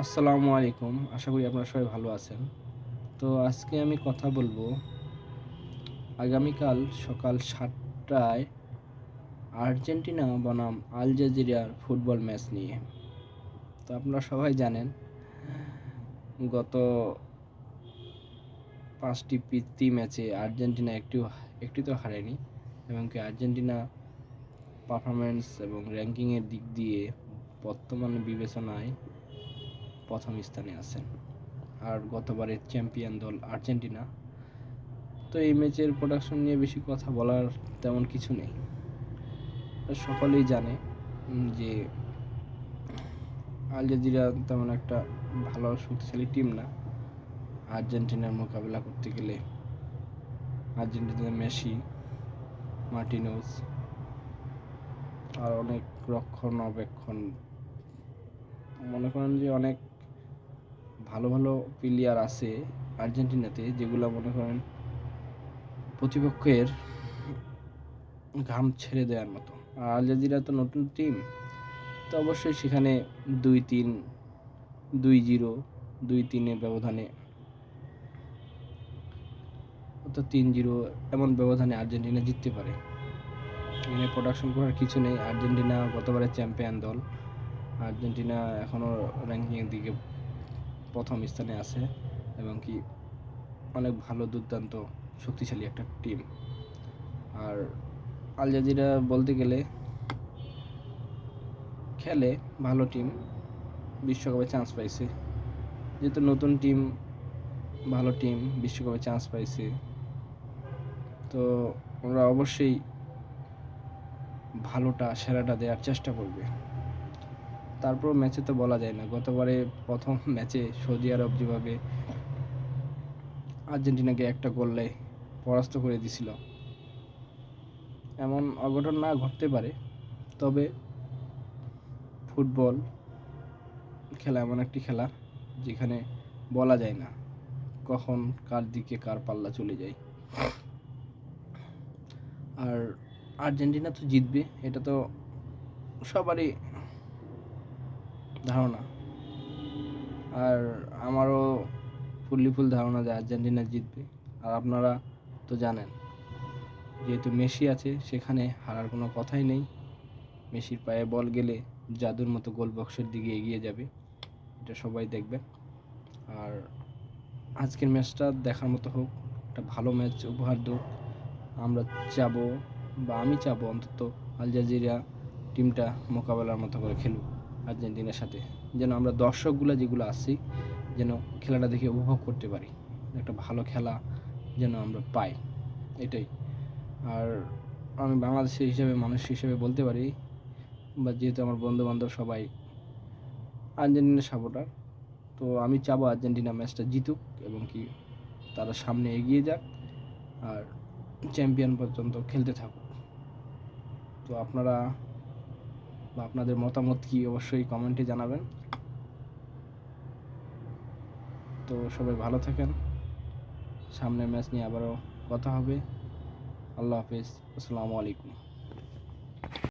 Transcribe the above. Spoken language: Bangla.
আসসালামু আলাইকুম। আশা করি আপনারা সবাই ভালো আছেন। তো আজকে আমি কথা বলবো আগামীকাল সকাল ৭টায় আর্জেন্টিনা বনাম আল জাজিরার ফুটবল ম্যাচ নিয়ে। তো আপনারা সবাই জানেন গত ৫টি প্রীতি ম্যাচে আর্জেন্টিনা একটিতেও হারেনি এবং কি আর্জেন্টিনা পারফরম্যান্স এবং র্যাঙ্কিংয়ের দিক দিয়ে বর্তমানে বিবেচনায় প্রথম স্থানে আছেন। আর গতবারের চ্যাম্পিয়ন দল আর্জেন্টিনা। তো এই ম্যাচের প্রোডাকশন নিয়ে বেশি কথা বলার তেমন কিছু নেই। সকলেই জানে যে আল জাজিরা তেমন একটা ভালো শক্তিশালী টিম না। আর্জেন্টিনার মোকাবেলা করতে গেলে আর্জেন্টিনার মেসি, মার্টিনোস আর অনেক রক্ষণাবেক্ষণ মনে করেন যে অনেক ভালো ভালো প্লেয়ার আছে আর্জেন্টিনাতে, যেগুলো মনে করেন প্রতিপক্ষের ঘাম ছেড়ে দেওয়ার মতো। আর আল জাজিরা তো নতুন টিম, তো অবশ্যই সেখানে ২-৩, ২-০, ২-৩ ব্যবধানে অর্থাৎ ৩-০ এমন ব্যবধানে আর্জেন্টিনা জিততে পারে। এখানে প্রোডাকশন করার কিছু নেই। আর্জেন্টিনা গতবারের চ্যাম্পিয়ন দল। আর্জেন্টিনা এখনও র্যাঙ্কিংয়ের দিকে প্রথম স্থানে আছে এবং কি অনেক ভালো দুর্দান্ত শক্তিশালী একটা টিম। আর আল জাজিরা বলতে গেলে খেলে ভালো টিম, বিশ্বকাপে চান্স পাইছে, যেহেতু নতুন টিম, ভালো টিম, বিশ্বকাপে চান্স পাইছে, তো ওরা অবশ্যই ভালোটা সেরাটা দেওয়ার চেষ্টা করবে। তারপর ম্যাচে তো বলা যায় না, গতবারে প্রথম ম্যাচে সৌদি আরব যেভাবে আর্জেন্টিনাকে একটা গোলে পরাস্ত করে দিছিল, এমন অঘটন না ঘটতে পারে। তবে ফুটবল খেলা এমন একটি খেলা যেখানে বলা যায় না কখন কার দিকে কার পাল্লা চলে যায়। আর আর্জেন্টিনা তো জিতবে, এটা তো সবারই ধারণা। আর আমারও ফুল ধারণা যে আর্জেন্টিনা জিতবে। আর আপনারা তো জানেন, যেহেতু মেসি আছে সেখানে হারার কোনো কথাই নেই। মেসির পায়ে বল গেলে জাদুর মতো গোল বক্সের দিকে এগিয়ে যাবে, এটা সবাই দেখবে। আর আজকের ম্যাচটা দেখার মতো হোক, একটা ভালো ম্যাচ উপহার হোক। আমরা চাবো, বা আমি চাবো অন্তত আল জাজিরা টিমটা মোকাবেলার মতো করে খেলুক আর্জেন্টিনার সাথে, যেন আমরা দর্শকগুলো যেগুলো আছি যেন খেলাটা দেখে উপভোগ করতে পারি, একটা ভালো খেলা যেন আমরা পাই, এটাই। আর আমি বাংলাদেশের হিসেবে, মানুষ হিসেবে বলতে পারি, বা যেহেতু আমার বন্ধুবান্ধব সবাই আর্জেন্টিনার সাপোর্টার, তো আমি চাবো আর্জেন্টিনা ম্যাচটা জিতুক এবং কি তারা সামনে এগিয়ে যাক আর চ্যাম্পিয়ন পর্যন্ত খেলতে থাকুক। তো আপনারা বা আপনাদের মতামত কি অবশ্যই কমেন্টে জানাবেন। তো সবাই ভালো থাকেন, সামনের ম্যাচ নিয়ে আবারও কথা হবে। আল্লাহ হাফেজ, আসসালামু আলাইকুম।